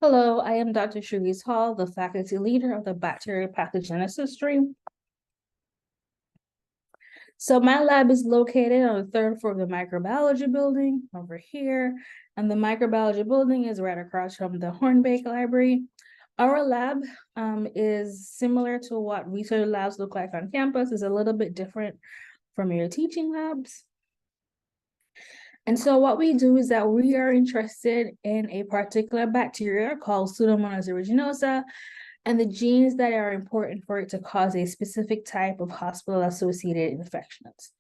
Hello, I am Dr. Cherisse Hall, the faculty leader of the Bacterial Pathogenesis stream. So my lab is located on the third floor of the microbiology building over here, and the microbiology building is right across from the Hornbeck Library. Our lab is similar to what research labs look like on campus. It's a little bit different from your teaching labs. And so what we do is that we are interested in a particular bacteria called Pseudomonas aeruginosa and the genes that are important for it to cause a specific type of hospital-associated infections.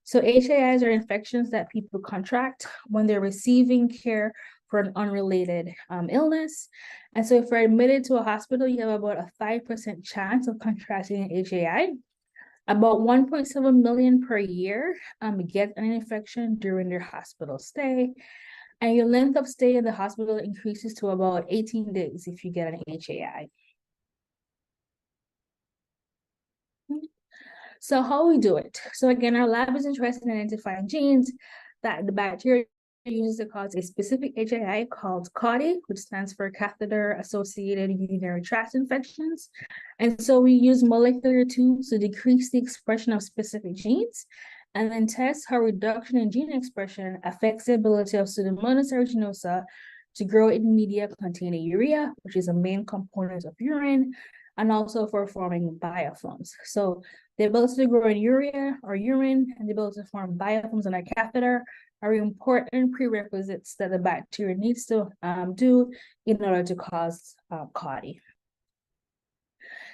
So HAIs are infections that people contract when they're receiving care for an unrelated illness. And so if you're admitted to a hospital, you have about a 5% chance of contracting an HAI. About 1.7 million per year get an infection during their hospital stay. And your length of stay in the hospital increases to about 18 days if you get an HAI. So how we do it? So again, our lab is interested in identifying genes that the bacteria uses to cause a specific HAI called CAUTI, which stands for catheter-associated urinary tract infections. And so we use molecular tools to decrease the expression of specific genes and then test how reduction in gene expression affects the ability of Pseudomonas aeruginosa to grow in media containing urea, which is a main component of urine, and also for forming biofilms. So the ability to grow in urea or urine and the ability to form biofilms in a catheter are important prerequisites that the bacteria needs to do in order to cause CAUTI.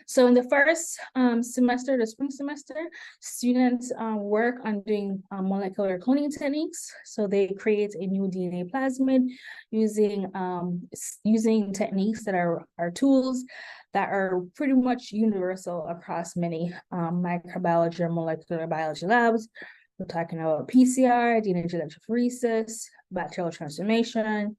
So in the first semester, the spring semester, students work on doing molecular cloning techniques. So they create a new DNA plasmid using techniques that are tools that are pretty much universal across many microbiology or molecular biology labs. We're talking about PCR, DNA electrophoresis, bacterial transformation,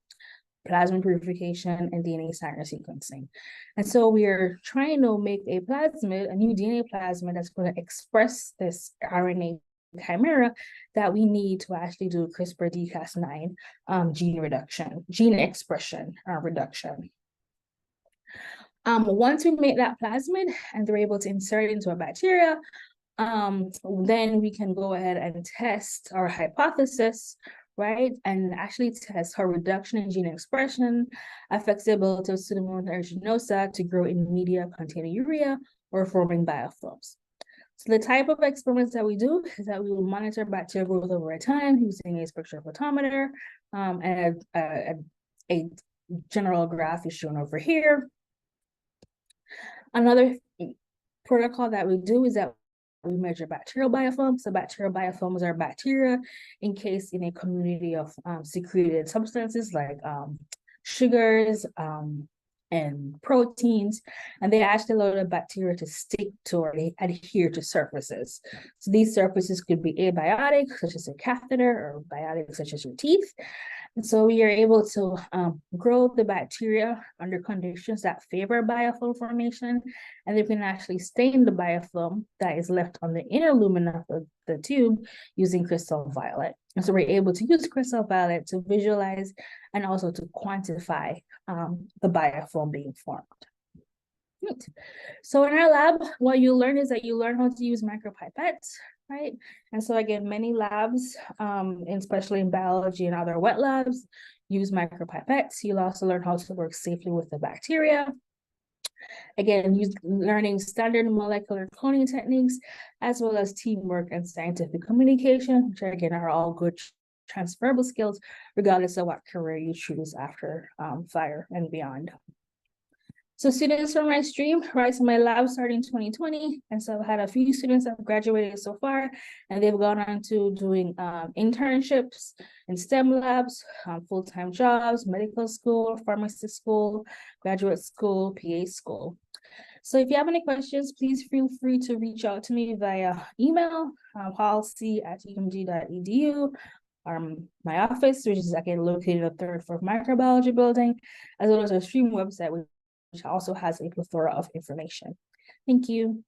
plasmid purification, and DNA signature sequencing. And so we are trying to make a plasmid, a new DNA plasmid that's going to express this RNA chimera that we need to actually do CRISPR-Cas9 gene expression reduction. Once we make that plasmid and they're able to insert it into a bacteria, then we can go ahead and test our hypothesis, right? And actually test how reduction in gene expression affects the ability of Pseudomonas aeruginosa to grow in media containing urea or forming biofilms. So the type of experiments that we do is that we will monitor bacterial growth over time using a spectrophotometer, and a general graph is shown over here. Another protocol that we do is that we measure bacterial biofilms. So bacterial biofilms are bacteria encased in a community of secreted substances like sugars and proteins, and they actually allow the bacteria to stick to or they adhere to surfaces. So these surfaces could be abiotic, such as a catheter, or biotic, such as your teeth. And so we are able to grow the bacteria under conditions that favor biofilm formation, and they can actually stain the biofilm that is left on the inner lumen of the tube using crystal violet. And so we're able to use crystal violet to visualize and also to quantify the biofilm being formed. Right. So in our lab, what you learn is that you learn how to use micropipettes, right? And so again, many labs, especially in biology and other wet labs, use micropipettes. You'll also learn how to work safely with the bacteria. Again, learning standard molecular cloning techniques, as well as teamwork and scientific communication, which again are all good transferable skills, regardless of what career you choose after FIRE and beyond. So students from my stream, right, so my lab started in 2020, and so I've had a few students that have graduated so far, and they've gone on to doing internships in STEM labs, full-time jobs, medical school, pharmacy school, graduate school, PA school. So if you have any questions, please feel free to reach out to me via email, hallc@umg.edu, my office, which is again located on the third floor microbiology building, as well as our stream website, which also has a plethora of information. Thank you.